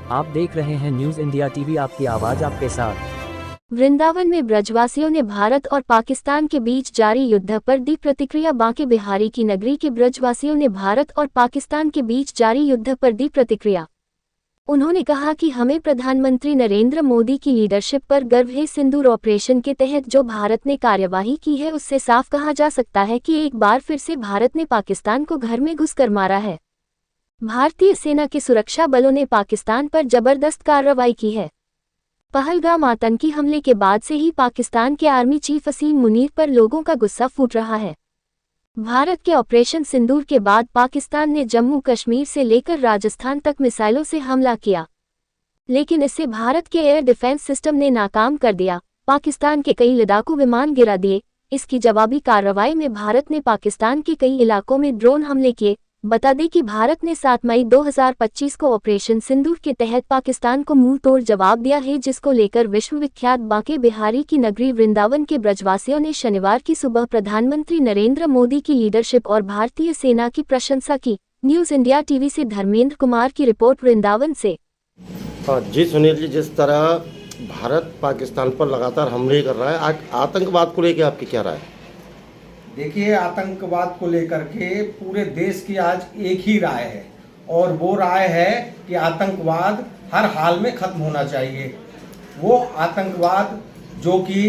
आप देख रहे हैं न्यूज इंडिया टीवी, आपकी आवाज आपके साथ। वृंदावन में ब्रजवासियों ने भारत और पाकिस्तान के बीच जारी युद्ध पर दी प्रतिक्रिया। बांके बिहारी की नगरी के ब्रजवासियों ने भारत और पाकिस्तान के बीच जारी युद्ध पर दी प्रतिक्रिया। उन्होंने कहा कि हमें प्रधानमंत्री नरेंद्र मोदी की लीडरशिप पर गर्व है। सिंदूर ऑपरेशन के तहत जो भारत ने कार्यवाही की है, उससे साफ कहा जा सकता है कि एक बार फिर से भारत ने पाकिस्तान को घर में घुसकर मारा है। भारतीय सेना के सुरक्षा बलों ने पाकिस्तान पर जबरदस्त कार्रवाई की है। पहलगाम आतंकी हमले के बाद से ही पाकिस्तान के आर्मी चीफ असीम मुनीर पर लोगों का गुस्सा फूट रहा है। भारत के ऑपरेशन सिंदूर के बाद पाकिस्तान ने जम्मू कश्मीर से लेकर राजस्थान तक मिसाइलों से हमला किया, लेकिन इससे भारत के एयर डिफेंस सिस्टम ने नाकाम कर दिया। पाकिस्तान के कई लड़ाकू विमान गिरा दिए। इसकी जवाबी कार्रवाई में भारत ने पाकिस्तान के कई इलाकों में ड्रोन हमले किए। बता दें कि भारत ने 7 मई 2025 को ऑपरेशन सिंदूर के तहत पाकिस्तान को मुंह तोड़ जवाब दिया है, जिसको लेकर विश्वविख्यात बांके बिहारी की नगरी वृंदावन के ब्रजवासियों ने शनिवार की सुबह प्रधानमंत्री नरेंद्र मोदी की लीडरशिप और भारतीय सेना की प्रशंसा की। न्यूज इंडिया टीवी से धर्मेंद्र कुमार की रिपोर्ट वृंदावन से। जी सुनील जी, जिस तरह भारत पाकिस्तान पर लगातार हमले कर रहा है, आतंकवाद को लेकर आपकी क्या राय है? देखिए, आतंकवाद को लेकर के पूरे देश की आज एक ही राय है, और वो राय है कि आतंकवाद हर हाल में खत्म होना चाहिए। वो आतंकवाद जो कि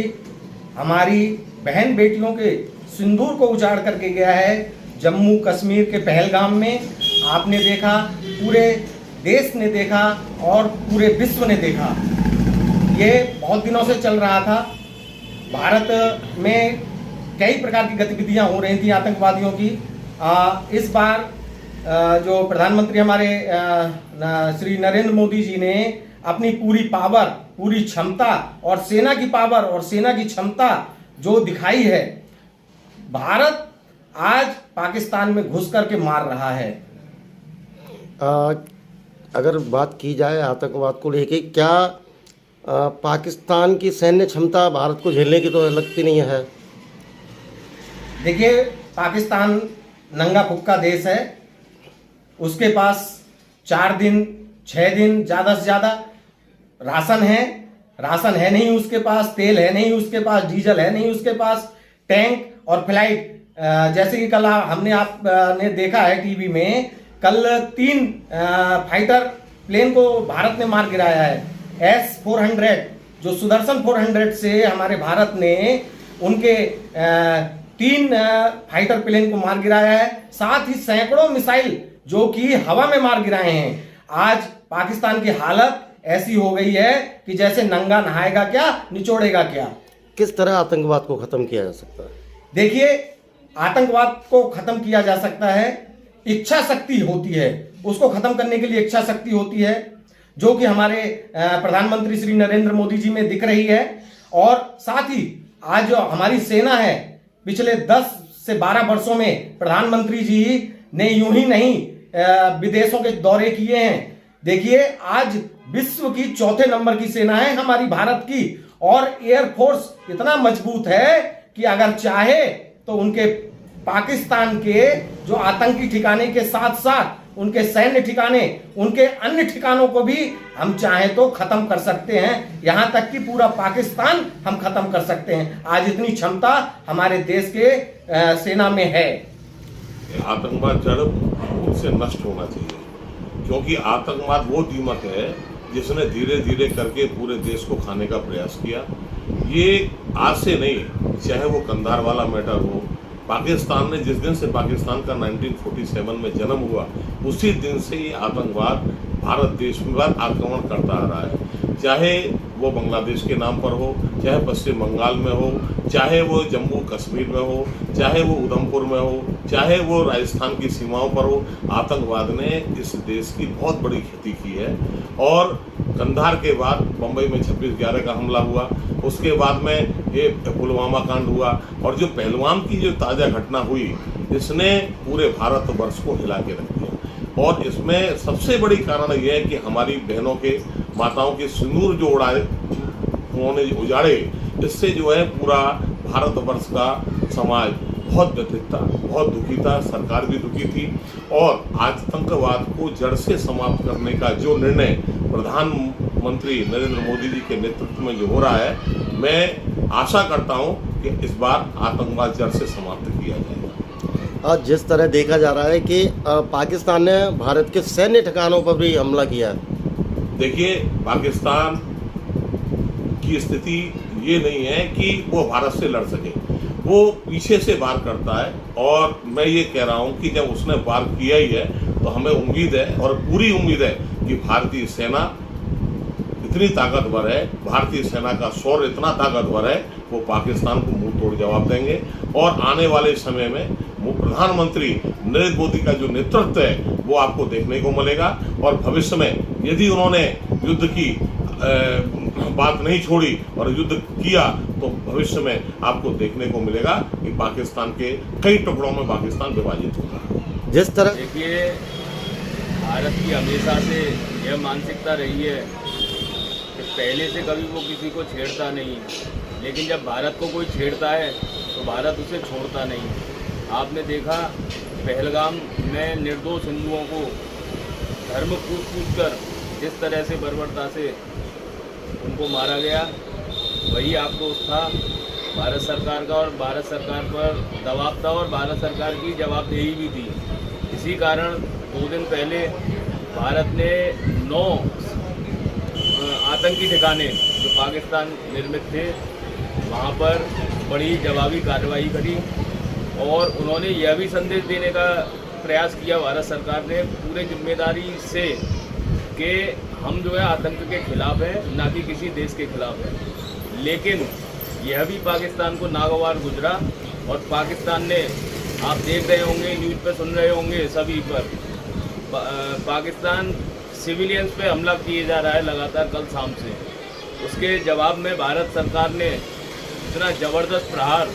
हमारी बहन बेटियों के सिंदूर को उजाड़ करके गया है जम्मू कश्मीर के पहलगाम में, आपने देखा, पूरे देश ने देखा और पूरे विश्व ने देखा। ये बहुत दिनों से चल रहा था। भारत में कई प्रकार की गतिविधियां हो रही थी आतंकवादियों की। इस बार जो प्रधानमंत्री हमारे श्री नरेंद्र मोदी जी ने अपनी पूरी पावर, पूरी क्षमता और सेना की पावर और सेना की क्षमता जो दिखाई है, भारत आज पाकिस्तान में घुस करके मार रहा है। अगर बात की जाए आतंकवाद को लेके, क्या पाकिस्तान की सैन्य क्षमता भारत को झेलने की तो लगती नहीं है? देखिए, पाकिस्तान नंगा फुक्का देश है। उसके पास 4 दिन 6 दिन ज़्यादा से ज़्यादा राशन है नहीं उसके पास, तेल है नहीं उसके पास, डीजल है नहीं उसके पास, टैंक और फ्लाइट, जैसे कि कल आपने देखा है टीवी में, कल 3 फाइटर प्लेन को भारत ने मार गिराया है। S-400 जो सुदर्शन 400 से हमारे भारत ने उनके 3 फाइटर प्लेन को मार गिराया है, साथ ही सैकड़ों मिसाइल जो कि हवा में मार गिराए हैं। आज पाकिस्तान की हालत ऐसी हो गई है कि जैसे नंगा नहाएगा क्या, निचोड़ेगा क्या। किस तरह आतंकवाद को खत्म किया जा सकता है? देखिए, आतंकवाद को खत्म किया जा सकता है, इच्छा शक्ति होती है। उसको खत्म करने के लिए इच्छा शक्ति होती है, जो कि हमारे प्रधानमंत्री श्री नरेंद्र मोदी जी में दिख रही है। और साथ ही आज जो हमारी सेना है, पिछले 10 से 12 वर्षों में प्रधानमंत्री जी ने यूं ही नहीं विदेशों के दौरे किए हैं। देखिए, आज विश्व की 4थे नंबर की सेना है हमारी भारत की, और एयरफोर्स इतना मजबूत है कि अगर चाहे तो उनके पाकिस्तान के जो आतंकी ठिकाने के साथ साथ उनके सैन्य ठिकाने, उनके अन्य ठिकानों को भी हम चाहें तो खत्म कर सकते हैं। यहां तक कि पूरा पाकिस्तान हम खत्म कर सकते हैं। आज इतनी क्षमता हमारे देश के सेना में है। आतंकवाद जड़ से नष्ट होना चाहिए, क्योंकि आतंकवाद वो दीमक है जिसने धीरे धीरे करके पूरे देश को खाने का प्रयास किया। ये आज से नहीं, चाहे वो कंधार वाला मैटर हो, पाकिस्तान ने जिस दिन से पाकिस्तान का 1947 में जन्म हुआ, उसी दिन से ये आतंकवाद भारत देश में आक्रमण करता आ रहा है। चाहे वो बांग्लादेश के नाम पर हो, चाहे पश्चिम बंगाल में हो, चाहे वो जम्मू कश्मीर में हो, चाहे वो उधमपुर में हो, चाहे वो राजस्थान की सीमाओं पर हो, आतंकवाद ने इस देश की बहुत बड़ी क्षति की है। और कंधार के बाद बम्बई में 26/11 का हमला हुआ, उसके बाद में ये पुलवामा कांड हुआ, और जो पहलगाम की जो ताज़ा घटना हुई, इसने पूरे भारतवर्ष को हिला के रख दिया। और इसमें सबसे बड़ी कारण यह है कि हमारी बहनों के, माताओं के सिंदूर जो उन्होंने उजाड़े, इससे जो है पूरा भारतवर्ष का समाज बहुत व्यथित था, बहुत दुखी था, सरकार भी दुखी थी। और आतंकवाद को जड़ से समाप्त करने का जो निर्णय प्रधानमंत्री नरेंद्र मोदी जी के नेतृत्व में जो हो रहा है, मैं आशा करता हूं कि इस बार आतंकवाद जड़ से समाप्त किया जाएगा। आज जिस तरह देखा जा रहा है कि पाकिस्तान ने भारत के सैन्य ठिकानों पर भी हमला किया है। देखिए, पाकिस्तान की स्थिति ये नहीं है कि वो भारत से लड़ सके, वो पीछे से वार करता है। और मैं ये कह रहा हूँ कि जब उसने वार किया ही है तो हमें उम्मीद है, और पूरी उम्मीद है, कि भारतीय सेना इतनी ताकतवर है, भारतीय सेना का शौर्य इतना ताकतवर है, वो पाकिस्तान को मुंह तोड़ जवाब देंगे। और आने वाले समय में प्रधानमंत्री नरेंद्र मोदी का जो नेतृत्व है वो आपको देखने को मिलेगा। और भविष्य में यदि उन्होंने युद्ध की बात नहीं छोड़ी और युद्ध किया तो भविष्य में आपको देखने को मिलेगा कि पाकिस्तान के कई टुकड़ों में पाकिस्तान विभाजित होगा। जिस तरह देखिए, भारत की हमेशा से यह मानसिकता रही है कि पहले से कभी वो किसी को छेड़ता नहीं, लेकिन जब भारत को कोई छेड़ता है तो भारत उसे छोड़ता नहीं। आपने देखा पहलगाम में निर्दोष हिंदुओं को धर्म पूछ कर जिस तरह से बर्बरता से उनको मारा गया, वही आक्रोश था भारत सरकार का, और भारत सरकार पर दबाव था और भारत सरकार की जवाबदेही भी थी। इसी कारण 2 दिन पहले भारत ने 9 आतंकी ठिकाने जो पाकिस्तान निर्मित थे वहाँ पर बड़ी जवाबी कार्रवाई करी। और उन्होंने यह भी संदेश देने का प्रयास किया भारत सरकार ने पूरे जिम्मेदारी से कि हम जो है आतंक के खिलाफ है, ना कि किसी देश के खिलाफ है। लेकिन यह भी पाकिस्तान को नागवार गुजरा और पाकिस्तान ने, आप देख रहे होंगे, न्यूज़ पे सुन रहे होंगे सभी पर, पाकिस्तान सिविलियंस पे हमला किए जा रहा है लगातार कल शाम से। उसके जवाब में भारत सरकार ने इतना ज़बरदस्त प्रहार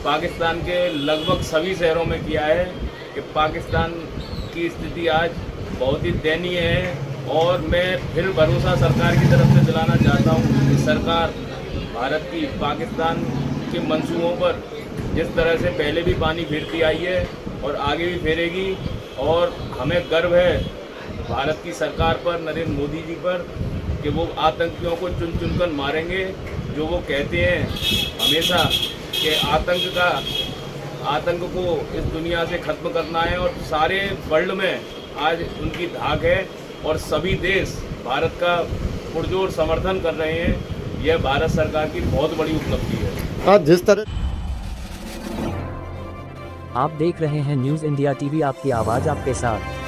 पाकिस्तान के लगभग सभी शहरों में किया है कि पाकिस्तान की स्थिति आज बहुत ही दयनीय है। और मैं फिर भरोसा सरकार की तरफ से दिलाना चाहता हूँ कि सरकार भारत की पाकिस्तान के मंसूबों पर जिस तरह से पहले भी पानी फेरती आई है और आगे भी फेरेगी। और हमें गर्व है भारत की सरकार पर, नरेंद्र मोदी जी पर, कि वो आतंकियों को चुन चुनकर मारेंगे। जो वो कहते हैं हमेशा कि आतंक को इस दुनिया से ख़त्म करना है, और सारे वर्ल्ड में आज उनकी धाक है और सभी देश भारत का पुरजोर समर्थन कर रहे हैं। यह भारत सरकार की बहुत बड़ी उपलब्धि है। आज जिस तरह आप देख रहे हैं न्यूज़ इंडिया टीवी, आपकी आवाज़ आपके साथ।